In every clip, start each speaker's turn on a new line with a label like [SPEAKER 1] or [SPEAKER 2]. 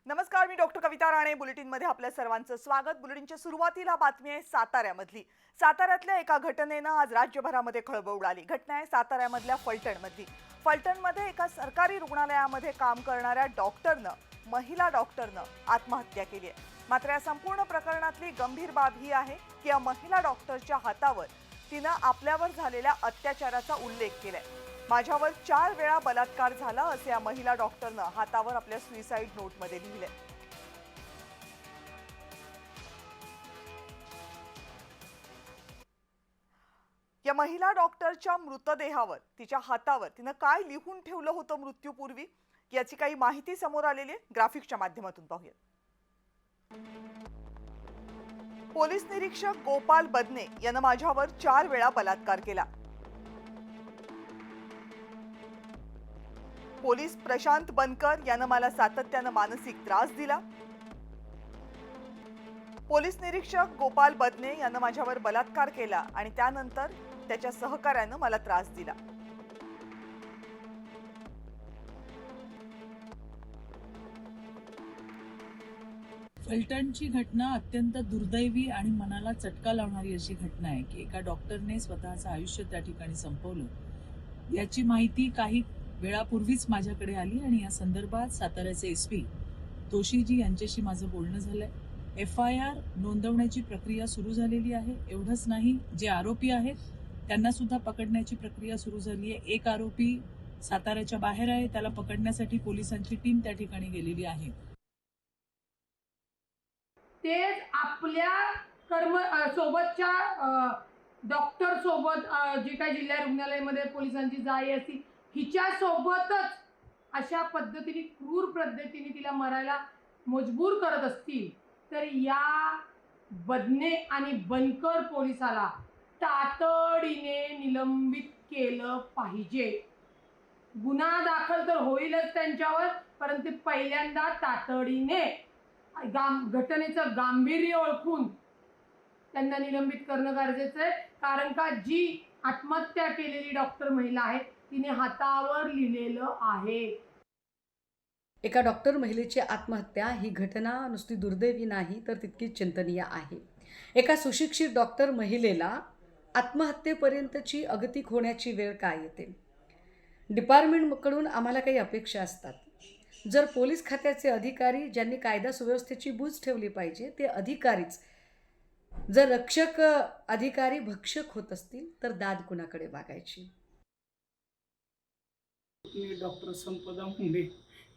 [SPEAKER 1] नमस्कार, मी डॉक्टर कविता राणे. बुलेटिनमध्ये आपल्या सर्वांचं स्वागत. बुलेटिनच्या सुरुवातीला बातमी आहे साताऱ्यामधली. साताऱ्यातल्या एका घटनेनं आज राज्यभरामध्ये खळबळ उडाली. घटना आहे साताऱ्यामधल्या फलटणमधली. फलटणमध्ये एका सरकारी रुग्णालयामध्ये काम करणाऱ्या महिला डॉक्टरनं आत्महत्या केली आहे. मात्र या संपूर्ण प्रकरणातली गंभीर बाब ही आहे की या महिला डॉक्टरच्या हातावर तिनं आपल्यावर झालेल्या अत्याचाराचा उल्लेख केलाय. माझ्यावर 4 वेळा बलात्कार झाला असे या महिला डॉक्टरनं हातावर आपल्या सुसाईड नोटमध्ये लिहिले. या महिला डॉक्टरच्या मृतदेहावर तिच्या हातावर तिनं काय लिहून ठेवलं होतं मृत्यूपूर्वी याची काही माहिती समोर आलेली आहे. ग्राफिक्सच्या माध्यमातून पाहूया. पोलीस निरीक्षक गोपाल बदने यानं माझ्यावर 4 वेळा बलात्कार केला. पोलीस प्रशांत बनकर यानं मला सातत्यानं मानसिक त्रास दिला. पोलीस निरीक्षक गोपाल बदने यानं माझ्यावर बलात्कार केला आणि त्यानंतर त्याच्या सहकार्यानं मला त्रास दिला.
[SPEAKER 2] फलटणची घटना अत्यंत दुर्दैवी आणि मनाला चटका लावणारी अशी घटना आहे की एका डॉक्टरने स्वतःचं आयुष्य त्या ठिकाणी संपवलं. याची माहिती काही वेळापूर्वीच माझ्याकडे आली आणि या संदर्भात साताऱ्याचे SP तोशीजी यांच्याशी माझं बोलणं झालंय. FIR नोंदवण्याची प्रक्रिया सुरू झालेली आहे. एवढंच नाही, जे आरोपी आहेत त्यांना सुद्धा पकडण्याची प्रक्रिया सुरू झाली आहे. एक आरोपी साताऱ्याच्या बाहेर आहे, त्याला पकडण्यासाठी पोलिसांची टीम त्या ठिकाणी गेलेली आहे.
[SPEAKER 3] तेच आपल्या सोबतच्या डॉक्टर सोबत जे काही जिल्हा रुग्णालयामध्ये पोलिसांची जाई असती हिच्या सोबतच अशा पद्धतीने क्रूर पद्धतीने तिला मरायला मजबूर करत असतील तर या बदने आणि बनकर पोलिसाला तातडीने निलंबित केलं पाहिजे. गुन्हा दाखल तर होईलच त्यांच्यावर, परंतु पहिल्यांदा तातडीने घटनेचं गांभीर्य ओळखून त्यांना निलंबित करणं गरजेचं आहे. कारण का जी आत्महत्या केलेली डॉक्टर महिला आहे तिने हातावर लिहिलेलं आहे.
[SPEAKER 4] एका डॉक्टर महिलेची आत्महत्या ही घटना नुसती दुर्दैवी नाही तर तितकीच चिंतनीय आहे. एका सुशिक्षित डॉक्टर महिलेला आत्महत्येपर्यंतची अगतिक होण्याची वेळ काय येते? डिपार्टमेंटकडून आम्हाला काही अपेक्षा असतात. जर पोलीस खात्याचे अधिकारी ज्यांनी कायदा सुव्यवस्थेची बूज ठेवली पाहिजे ते अधिकारीच जर रक्षक अधिकारी भक्षक होत असतील तर दाद कुणाकडे मागायची?
[SPEAKER 5] डॉक्टर संपदा मुंडे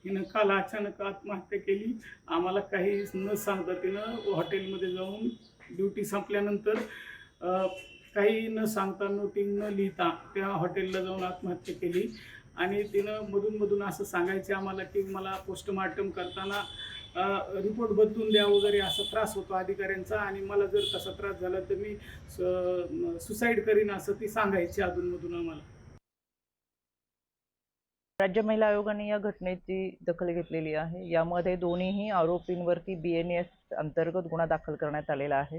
[SPEAKER 5] हिनं काल अचानक आत्महत्या केली. आम्हाला काही न सांगता तिनं हॉटेलमध्ये जाऊन ड्युटी संपल्यानंतर काही न सांगता नोटिंग न लिहिता त्या हॉटेलला जाऊन आत्महत्या केली. आणि तिनं मधून असं सांगायचे आम्हाला की मला पोस्टमार्टम करताना रिपोर्ट बदलून द्या वगैरे असा त्रास होतो अधिकाऱ्यांचा आणि मला जर तसा त्रास झाला तर मी सुसाईड करीन असं ती सांगायची अधूनमधून आम्हाला.
[SPEAKER 6] राज्य महिला आयोगाने या घटनेची दखल घेतलेली आहे. यामध्ये दोन्हीही आरोपींवरती BNS अंतर्गत गुन्हा दाखल करण्यात आलेला आहे.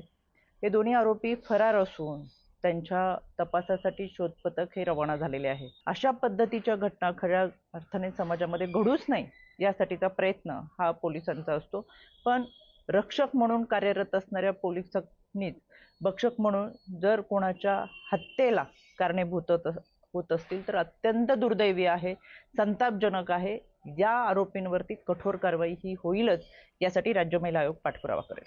[SPEAKER 6] हे दोन्ही आरोपी फरार असून त्यांच्या तपासासाठी शोध पथक हे रवाना झालेले आहे. अशा पद्धतीच्या घटना खऱ्या अर्थाने समाजामध्ये घडूच नाही यासाठीचा प्रयत्न हा पोलिसांचा असतो. पण रक्षक म्हणून कार्यरत असणाऱ्या पोलिसांनीच भक्षक म्हणून जर कोणाच्या हत्येला कारणीभूत होत असतील तर अत्यंत दुर्दैवी आहे, संतापजनक आहे. या आरोपींवरती कठोर कारवाई ही होईलच यासाठी राज्य महिला आयोग पाठपुरावा करेल.